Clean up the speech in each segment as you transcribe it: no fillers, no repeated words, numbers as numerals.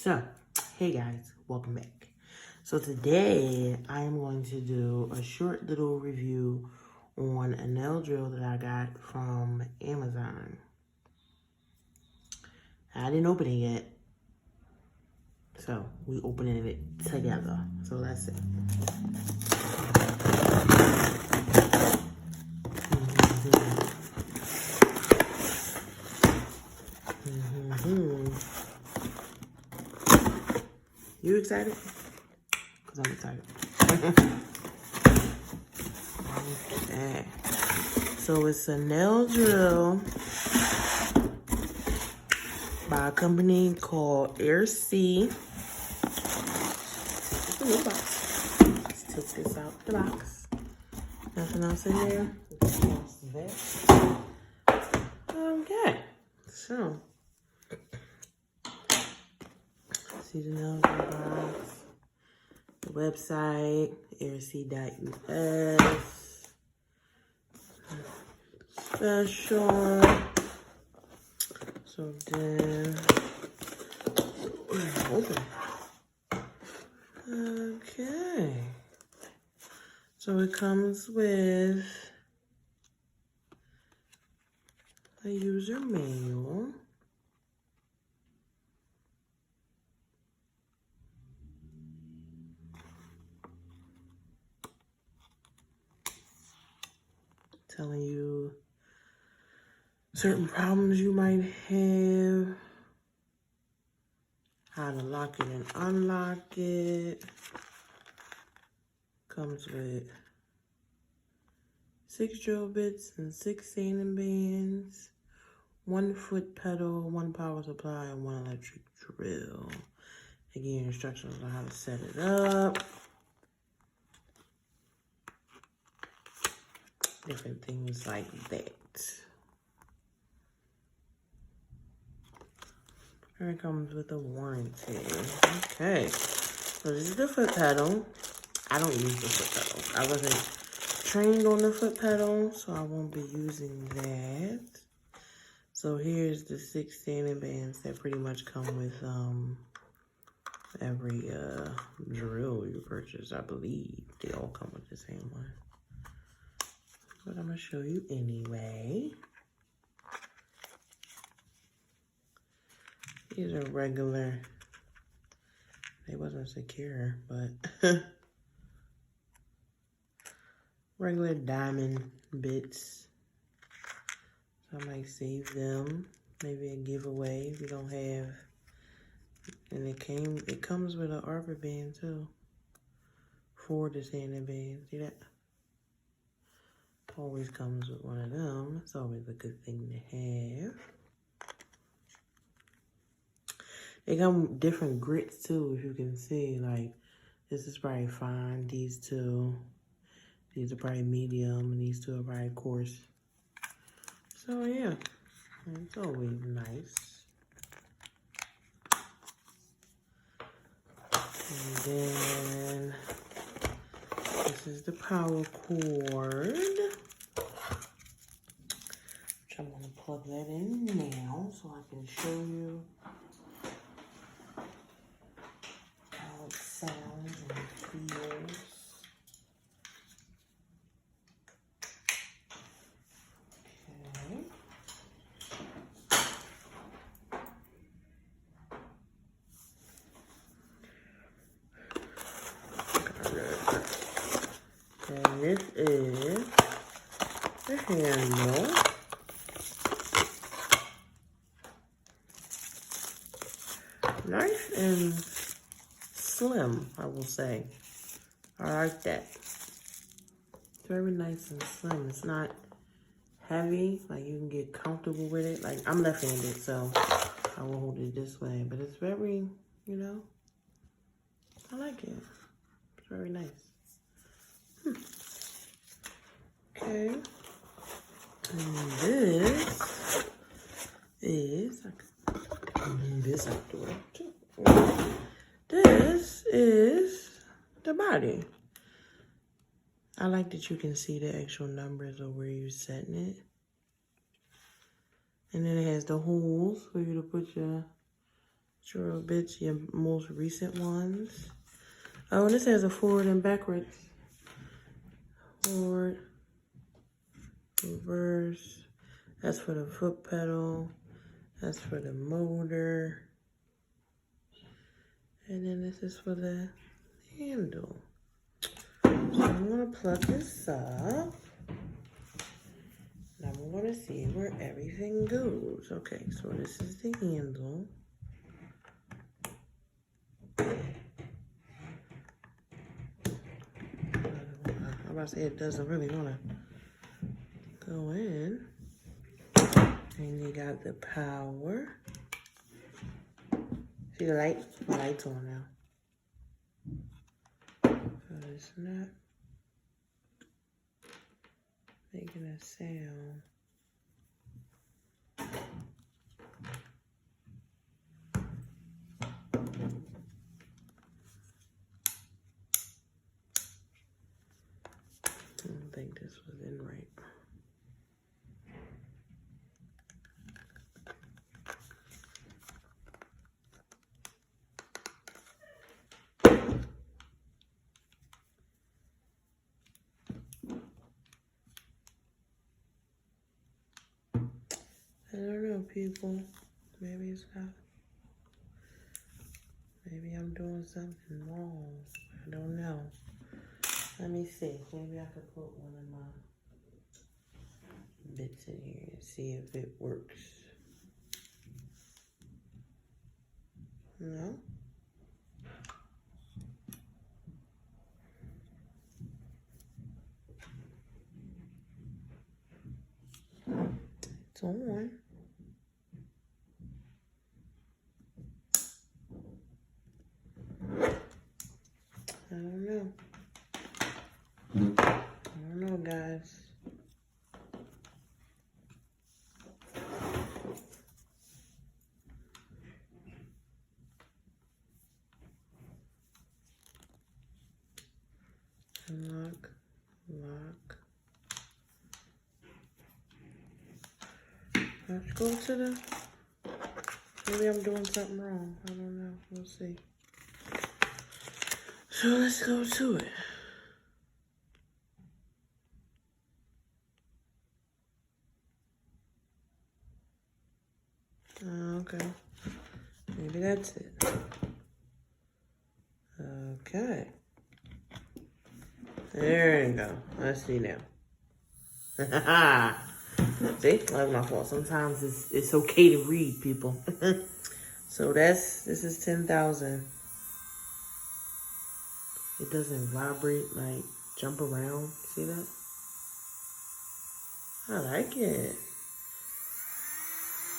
So, hey guys, welcome back. So today I am going to do a short little review on a nail drill that I got from Amazon. I didn't open it yet, so we opening it together. So let's see. You excited? Because I'm excited. Okay. So it's a nail drill by a company called AIRSEE. It's a new box. Let's take this out the box. Nothing else in there. Okay. So, see the nail drill box. The website, airsee.us. Special. So then, open. Okay. So it comes with a user manual. Telling you certain problems you might have, how to lock it and unlock it. Comes with 6 drill bits and 6 sanding bands, 1 foot pedal, 1 power supply, and 1 electric drill. Again, instructions on how to set it up. Different things like that. And it comes with a warranty. Okay. So this is the foot pedal. I don't use the foot pedal. I wasn't trained on the foot pedal, so I won't be using that. So here's the 6 sanding bands that pretty much come with every drill you purchase. I believe they all come with the same one. But I'm gonna show you anyway. These are regular. They wasn't secure, but regular diamond bits. So I might save them. Maybe a giveaway if you don't have. And it comes with an arbor band too. For the sanding band. See that? Always comes with one of them. It's always a good thing to have. They come with different grits too, if you can see. Like, this is probably fine. These two. These are probably medium, and these two are probably coarse. So yeah, it's always nice. And then this is the power cord, which I'm gonna plug that in now so I can show you how it sounds and feels. And this is the handle. Nice and slim, I will say. I like that. It's very nice and slim. It's not heavy, like you can get comfortable with it. Like, I'm left-handed, so I will hold it this way. But it's very, you know, I like it. It's very nice. Okay. And this is, this outdoor too. This is the body. I like that you can see the actual numbers of where you're setting it. And then it has the holes for you to put your Draw bits, your most recent ones. Oh, and this has a forward and backwards. Forward, reverse. That's for the foot pedal. That's for the motor. And then this is for the handle. So I'm gonna plug this up. Now we're gonna see where everything goes. Okay, so this is the handle. I'm about to say it doesn't really wanna go in. And you got the power. See the light? The light's on now. So it's not making a sound. I don't think this was in right. I don't know, people. Maybe it's not. Maybe I'm doing something wrong. I don't know. Let me see. Maybe I could put one of my bits in here and see if it works. No? It's on. I don't know. I don't know, guys. Lock, lock. Let's go to the, maybe I'm doing something wrong. I don't know. We'll see. So let's go to it. Okay. Maybe that's it. Okay. There you go. Let's see now. See, that's my fault. Sometimes it's okay to read, people. So this is 10,000. It doesn't vibrate, like jump around. See that? I like it.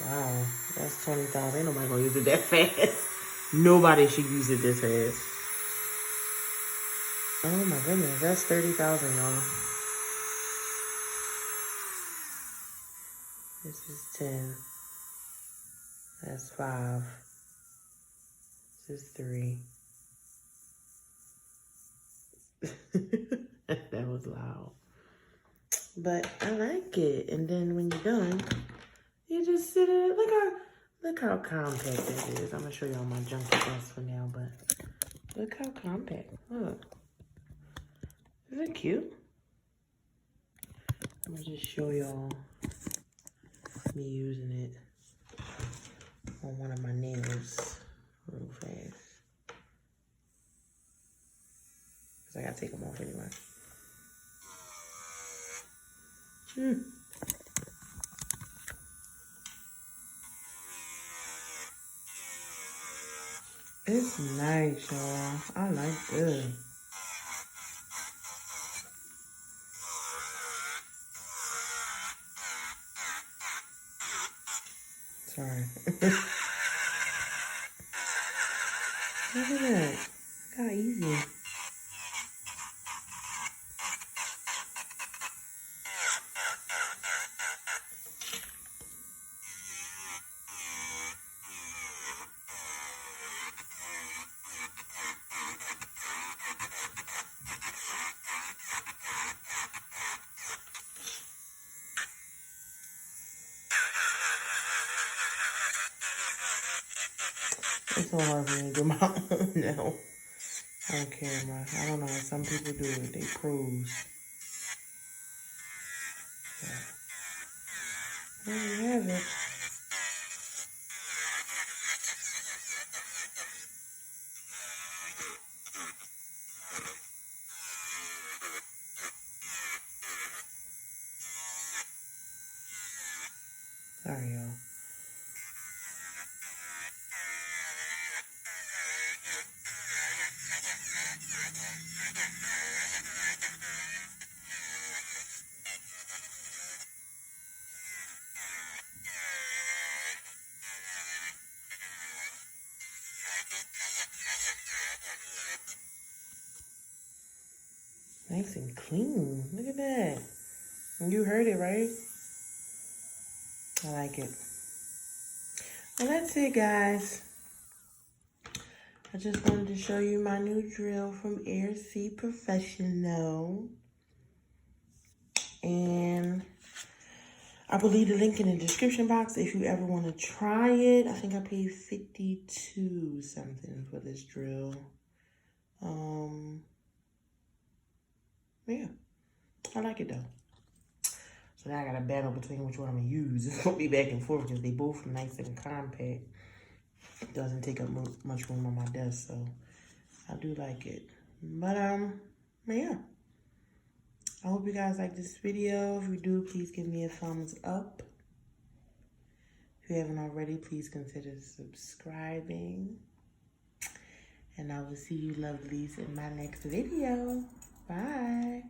Wow, that's 20,000. Ain't nobody gonna use it that fast. Nobody should use it this fast. Oh my goodness, that's 30,000, y'all. This is 10. That's 5. This is 3. That was loud. But I like it. And then when you're done, you just sit in it. Look how compact it is. I'm gonna show y'all my junky bus for now, but look how compact. Look. Isn't it cute? I'm gonna just show y'all me using it on one of my nails real fast. Cause I gotta take them off anyway. It's nice, y'all. I like this. Sorry. Look at that. Look how easy. It's so hard for me to do my own now on camera. I don't know how some people do it. They pros. So, there you have it. Sorry, y'all. Nice and clean. Look at that. You heard it, right? I like it. Well, that's it, guys. I just wanted to show you my new drill from AIRSEE Professional. And I will leave the link in the description box if you ever want to try it. I think I paid $52 something for this drill. Yeah, I like it though. So now I got a battle between which one I'm gonna use. It's gonna be back and forth because they both nice and compact. It doesn't take up much room on my desk, so I do like it. But yeah. I hope you guys like this video. If you do, please give me a thumbs up. If you haven't already, please consider subscribing. And I will see you lovelies in my next video. Bye.